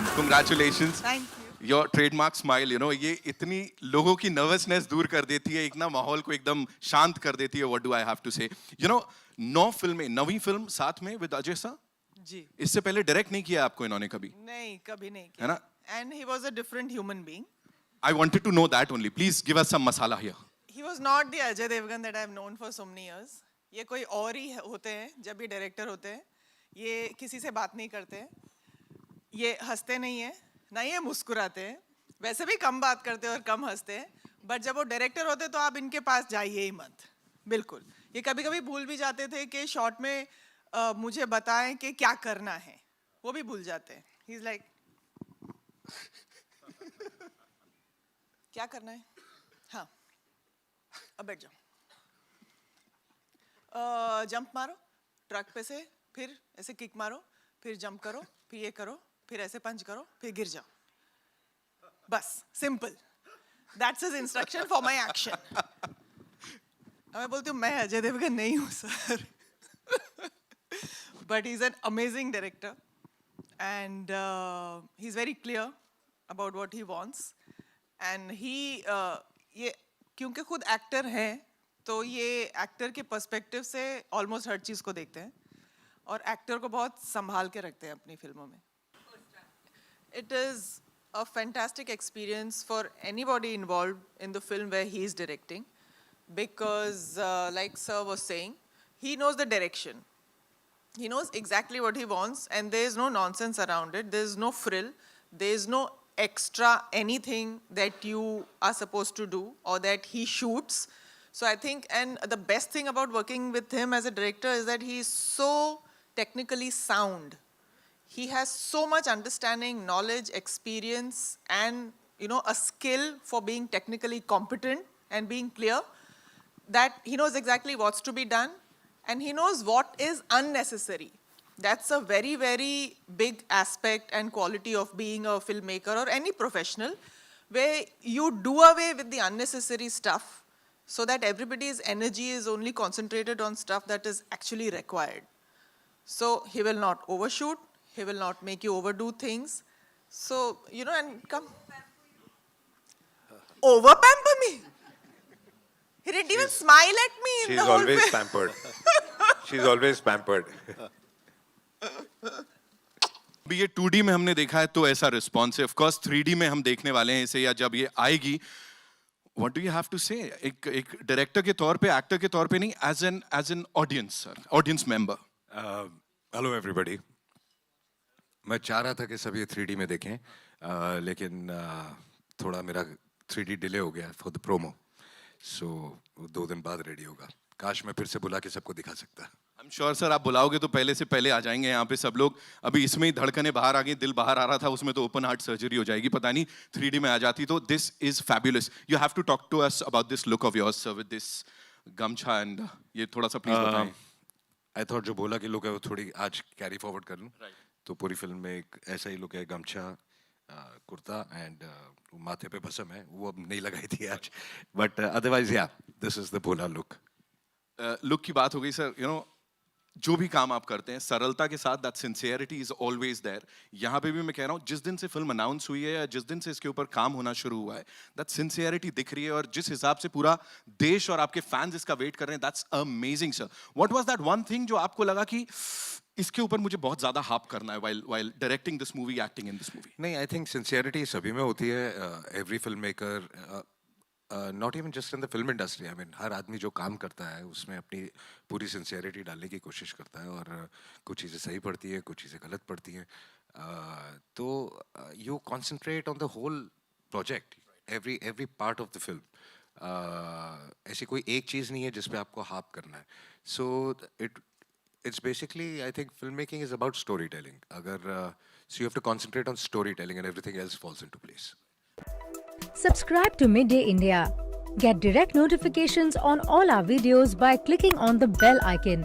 Congratulations. Thank you. Your trademark smile, you know, ये इतनी लोगों की nervousness दूर कर देती है, एक ना माहौल को एकदम शांत कर देती है. What do I have to say? You know, 9 फिल्में, 9वीं फिल्म साथ में with Ajay sir. जी. इससे पहले डायरेक्ट नहीं किया आपको इन्होंने कभी. नहीं, कभी नहीं है ना? किया. And he was a different human being. I wanted to know that only. Please give us some masala here. He was not the Ajay Devgan that I've known for so many years. ये कोई और ही होते हैं जब ये director होते हैं. ये किसी से बात नहीं करते हैं. ये हंसते नहीं है, ना ये मुस्कुराते हैं. वैसे भी कम बात करते हैं और कम हंसते हैं. बट जब वो डायरेक्टर होते तो आप इनके पास जाइए ही मत. बिल्कुल. ये कभी-कभी भूल भी जाते थे कि शॉट में मुझे बताएं कि क्या करना है. वो भी भूल जाते हैं. He's like क्या करना है? हाँ. अब बैठ जाओ. जंप मारो ट्रक पे से, फिर ऐसे किक मारो, फिर जंप करो, फिर ये करो, फिर ऐसे पंच करो, फिर गिर जाओ. बस simple. That's his instruction for my action. मैं बोलती हूँ मैं अजय देवगन नहीं हूँ sir. But he is an amazing director and he is very clear about what he wants. And he ये क्योंकि खुद एक्टर हैं तो ये एक्टर के पर्सपेक्टिव से ऑलमोस्ट हर चीज़ को देखते हैं और एक्टर को बहुत संभाल के रखते हैं अपनी फिल्मों में. It is a fantastic experience for anybody involved in the film where he is directing because like sir was saying, he knows the direction. He knows exactly what he wants and there is no nonsense around it. There is no frill. There is no extra anything that you are supposed to do or that he shoots. So I think, and the best thing about working with him as a director is that he is so technically sound. He has so much understanding, knowledge, experience, and a skill for being technically competent and being clear that he knows exactly what's to be done and he knows what is unnecessary. That's a very, very big aspect and quality of being a filmmaker or any professional, where you do away with the unnecessary stuff so that everybody's energy is only concentrated on stuff that is actually required. So he will not overshoot. He will not make you overdo things. So, and come. Over-pamper me? He didn't even smile at me in the whole film. She's always pampered. She's always pampered. अभी ये 2D में हमने देखा है तो ऐसा response है. Of course 3D में हम देखने वाले हैं इसे, या जब ये आएगी. What do you have to say? एक डायरेक्टर के तौर पे, एक्टर के तौर पे नहीं, as an audience, sir, audience member. Hello everybody. मैं चाह रहा था कि सब ये 3D में देखें, लेकिन थोड़ा मेरा 3D डिले हो गया फॉर द प्रोमो. सो 2 दिन बाद रेडी होगा. काश मैं फिर से बुला के सबको दिखा सकता. I'm sure sir, आप बुलाओगे तो पहले से पहले आ जाएंगे यहाँ पे सब लोग. अभी इसमें ही धड़कने बाहर आ गई, दिल बाहर आ रहा था, उसमें तो ओपन हार्ट सर्जरी हो जाएगी. पता नहीं 3D में आ जाती तो. This is fabulous. You have to talk to us about this look of yours sir with this gamcha and ये थोड़ा सा प्लीज बताएं. आई थॉट जो बोला कि लुक है वो थोड़ी आज कैरी फॉरवर्ड कर लूं. तो पूरी फिल्म में एक ऐसा ही लुक है. गमछा, कुर्ता एंड माथे पे भस्म है, वो अब नहीं लगाई थी आज. बट अदरवाइज या this is the Bhola look. Look की बात हो गई सर. जो भी काम आप करते हैं सरलता के साथ, that sincerity is always there. यहाँ पे भी मैं कह रहा हूँ, जिस दिन से फिल्म अनाउंस हुई है या जिस दिन से इसके ऊपर काम होना शुरू हुआ है, दैट सिंसियरिटी दिख रही है. और जिस हिसाब से पूरा देश और आपके फैंस इसका वेट कर रहे हैं, that's amazing sir. What was that one thing जो आपको लगा कि इसके ऊपर मुझे बहुत ज्यादा हाप करना है while directing this movie, acting in this movie? नहीं, आई थिंक सिंसियरिटी सभी में होती है. Every film maker, not even just in the film industry, I mean हर आदमी जो काम करता है उसमें अपनी पूरी सिंसियरिटी डालने की कोशिश करता है. और कुछ चीज़ें सही पड़ती है, कुछ चीज़ें गलत पड़ती हैं. तो you concentrate on the whole project, every part of the film. ऐसी कोई एक चीज़ नहीं है जिसपे आपको हाप करना है. सो it's basically, I think filmmaking is about storytelling. So you have to concentrate on storytelling and everything else falls into place. Subscribe to Midday India. Get direct notifications on all our videos by clicking on the bell icon.